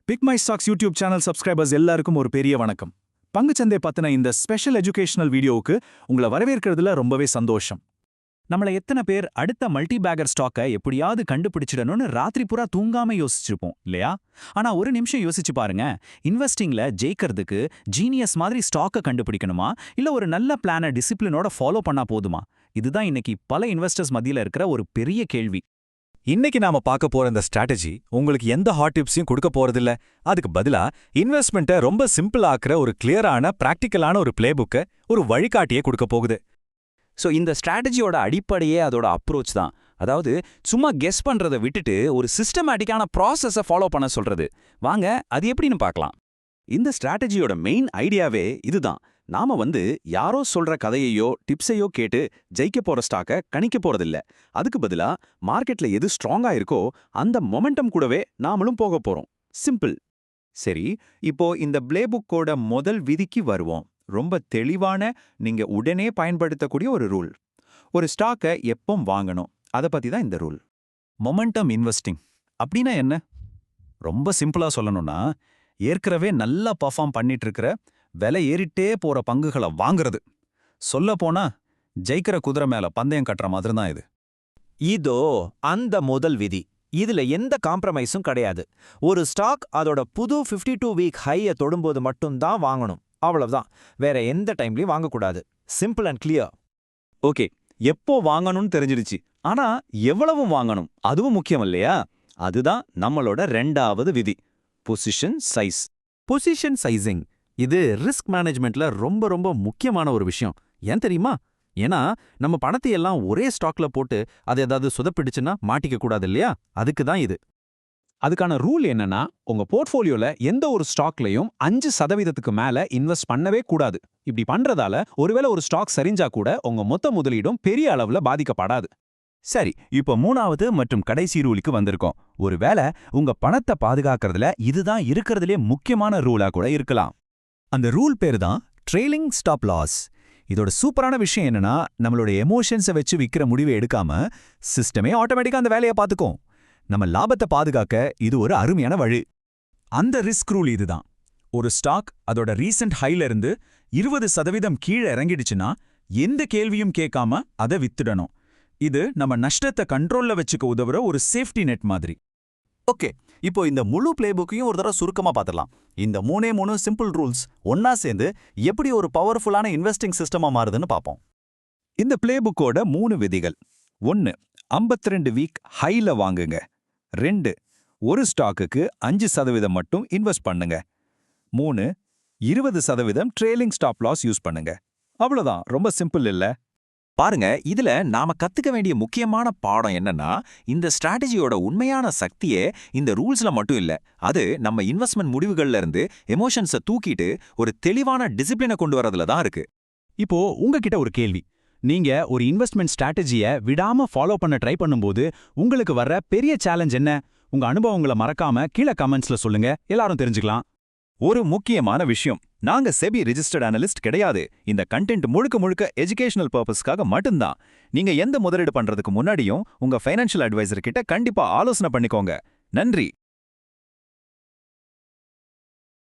Big my stocks YouTube channel subscribers எல்லாருக்கும் ஒரு பெரிய வணக்கம். பங்குச்சந்தை பத்தின இந்த ஸ்பெஷல் எஜுகேஷனல் வீடியோவுக்கு உங்களை வரவேற்கிறதுல ரொம்பவே சந்தோஷம். நம்மள எத்தனை பேர் அடுத்த மல்டி பேக்கர் ஸ்டாக்கை எப்படியாவது கண்டுபிடிச்சிடணும்னு ராத்திரி பூரா தூங்காம யோசிச்சிருப்போம் இல்லையா? ஆனா ஒரு நிமிஷம் யோசிச்சு பாருங்க, இன்வெஸ்டிங்ல ஜெயிக்கிறதுக்கு ஜீனியஸ் மாதிரி ஸ்டாக்கை கண்டுபிடிக்கணுமா இல்ல ஒரு நல்ல பிளானை டிசிப்ளினோட ஃபாலோ பண்ணா போதுமா? இதுதான் இன்னைக்கு பல இன்வெஸ்டர்ஸ் மத்தியில இருக்கிற ஒரு பெரிய கேள்வி. இன்னைக்கு நாம பார்க்க போற இந்த ஸ்ட்ராட்டஜி உங்களுக்கு எந்த ஹாட் டிப்ஸையும் கொடுக்க போறதில்ல. அதுக்கு பதிலா இன்வெஸ்ட்மெண்ட்டை ரொம்ப சிம்பிள் ஆக்குற ஒரு கிளியரான பிராக்டிக்கலான ஒரு பிளேபுக்கை, ஒரு வழிகாட்டியே கொடுக்க போகுது. ஸோ இந்த ஸ்ட்ராட்டஜியோட அடிப்படையே அதோட அப்ரோச் தான். அதாவது சும்மா கெஸ் பண்றதை விட்டுட்டு ஒரு சிஸ்டமேட்டிக்கான ப்ராசஸை ஃபாலோ பண்ண சொல்றது. வாங்க அது எப்படின்னு பார்க்கலாம். இந்த ஸ்ட்ராட்டஜியோட மெயின் ஐடியாவே இதுதான். நாம யாரோ சொல்ற கதையையோ டிப்ஸையோ கேட்டு ஜெயிக்க போற ஸ்டாக்க கணிக்க போறதில்ல. அதுக்கு பதிலா மார்க்கெட்ல எது ஸ்ட்ராங்கா இருக்கோ அந்த மொமெண்டம் கூடவே நாமளும் போக போறோம். சிம்பிள். சரி, இப்போ இந்த பிளேபுக்கோட முதல் விதிக்கு வருவோம். ரொம்ப தெளிவான, நீங்க உடனே பயன்படுத்தக்கூடிய ஒரு ரூல். ஒரு ஸ்டாக்கை எப்போ வாங்கணும், அதை பத்தி தான் இந்த ரூல். மொமெண்டம் இன்வெஸ்டிங் அப்படின்னா என்ன? ரொம்ப சிம்பிளா சொல்லணும்னா, ஏற்கனவே நல்லா பர்ஃபார்ம் பண்ணிட்டு இருக்கிற விலை ஏறிட்டே போற பங்குகளை வாங்குறது. சொல்ல போனா ஜெயிக்கிற குதிரை மேல பந்தயம் கட்டுற மாதிரி தான் இது. இதோ அந்த முதல் விதி. இதுல எந்த காம்ப்ரமைஸும் கிடையாது. ஒரு ஸ்டாக் அதோட புது 52 வீக் ஹையை தொடும்போது மட்டும்தான் வாங்கணும். அவ்வளவுதான். வேற எந்த டைம்லயும் வாங்கக்கூடாது. Simple and clear. ஓகே, எப்போ வாங்கணும்னு தெரிஞ்சிருச்சு. ஆனா எவ்வளவு வாங்கணும் அதுவும் முக்கியம் இல்லையா? அதுதான் நம்மளோட ரெண்டாவது விதி, பொசிஷன் சைஸ். பொசிஷன் சைசிங் இது ரிஸ்க் மேனேஜ்மெண்ட்ல ரொம்ப ரொம்ப முக்கியமான ஒரு விஷயம். ஏன் தெரியுமா? ஏன்னா நம்ம பணத்தை எல்லாம் ஒரே ஸ்டாக்ல போட்டு அது ஏதாவது சொதப்பிடுச்சுன்னா மாட்டிக்க கூடாது இல்லையா? அதுக்கு தான் இது. அதுக்கான ரூல் என்னன்னா, உங்க போர்ட்ஃபோலியோல எந்த ஒரு ஸ்டாக்லயும் 5% மேல இன்வெஸ்ட் பண்ணவே கூடாது. இப்படி பண்றதால ஒருவேளை ஒரு ஸ்டாக் சரிஞ்சா கூட உங்க மொத்த முதலீடும் பெரிய அளவுல பாதிக்கப்படாது. சரி, இப்போ மூணாவது மற்றும் கடைசி ரூலுக்கு வந்திருக்கோம். ஒருவேளை உங்க பணத்தை பாதுகாக்கிறதுல இதுதான் இருக்கிறதுலே முக்கியமான ரூலா கூட இருக்கலாம். அந்த ரூல் பேரு தான் ட்ரெய்லிங் ஸ்டாப் லாஸ். இதோட சூப்பரான விஷயம் என்னன்னா, நம்மளோட எமோஷன்ஸை வச்சு விற்கிற முடிவை எடுக்காம சிஸ்டமே ஆட்டோமேட்டிக்கா அந்த வேலையை பார்த்துக்கும். நம்ம லாபத்தை பாதுகாக்க இது ஒரு அருமையான வழி. அந்த ரிஸ்க் ரூல் இதுதான். ஒரு ஸ்டாக் அதோட ரீசெண்ட் ஹைல இருந்து 20% கீழே இறங்கிடுச்சுன்னா எந்த கேள்வியும் கேட்காம அதை வித்துடணும். இது நம்ம நஷ்டத்தை கண்ட்ரோல்ல வச்சுக்க உதவுற ஒரு சேஃப்டி நெட் மாதிரி. ஓகே, இப்போ இந்த முழு பிளேபுக்கையும் ஒரு தடவை சுருக்கமா பார்த்துடலாம். இந்த மூணு சிம்பிள் ரூல்ஸ் ஒன்னா சேர்ந்து எப்படி ஒரு பவர்ஃபுல்லான இன்வெஸ்டிங் சிஸ்டமா மாறுதுன்னு பார்ப்போம். இந்த பிளேபுக்கோட 3 விதிகள். 1, 52 வீக் ஹைல வாங்குங்க. 2, ஒரு ஸ்டாக்குக்கு 5% மட்டும் இன்வெஸ்ட் பண்ணுங்க. 3, 20% ட்ரெய்லிங் ஸ்டாப் லாஸ் யூஸ் பண்ணுங்க. அவ்வளவுதான். ரொம்ப சிம்பிள் இல்ல? பாருங்க, இதுல நாம கத்துக்க வேண்டிய முக்கியமான பாடம் என்னன்னா, இந்த ஸ்ட்ராட்டஜியோட உண்மையான சக்தியே இந்த ரூல்ஸ்ல மட்டும் இல்ல. அது நம்ம இன்வெஸ்ட்மெண்ட் முடிவுகள்ல இருந்து எமோஷன்ஸை தூக்கிட்டு ஒரு தெளிவான டிசிப்ளினை கொண்டு வரதுல தான் இருக்கு. இப்போ உங்ககிட்ட ஒரு கேள்வி. நீங்க ஒரு இன்வெஸ்ட்மெண்ட் ஸ்ட்ராட்டஜியை விடாம ஃபாலோ பண்ண ட்ரை பண்ணும்போது உங்களுக்கு வர்ற பெரிய சேலஞ்ச் என்ன? உங்க அனுபவங்களை மறக்காம கீழே கமெண்ட்ஸ்ல சொல்லுங்க, எல்லாரும் தெரிஞ்சுக்கலாம். ஒரு முக்கியமான விஷயம், நாங்க செபி ரிஜிஸ்டர்ட் அனலிஸ்ட் கிடையாது. இந்த கண்டென்ட் முழுக்க எஜுகேஷனல் பர்பஸ்க்காக மட்டும்தான். நீங்க எந்த முதலீடு பண்றதுக்கு முன்னாடியும் உங்க ஃபைனான்ஷியல் அட்வைசர் கிட்ட கண்டிப்பா ஆலோசனை பண்ணிக்கோங்க. நன்றி.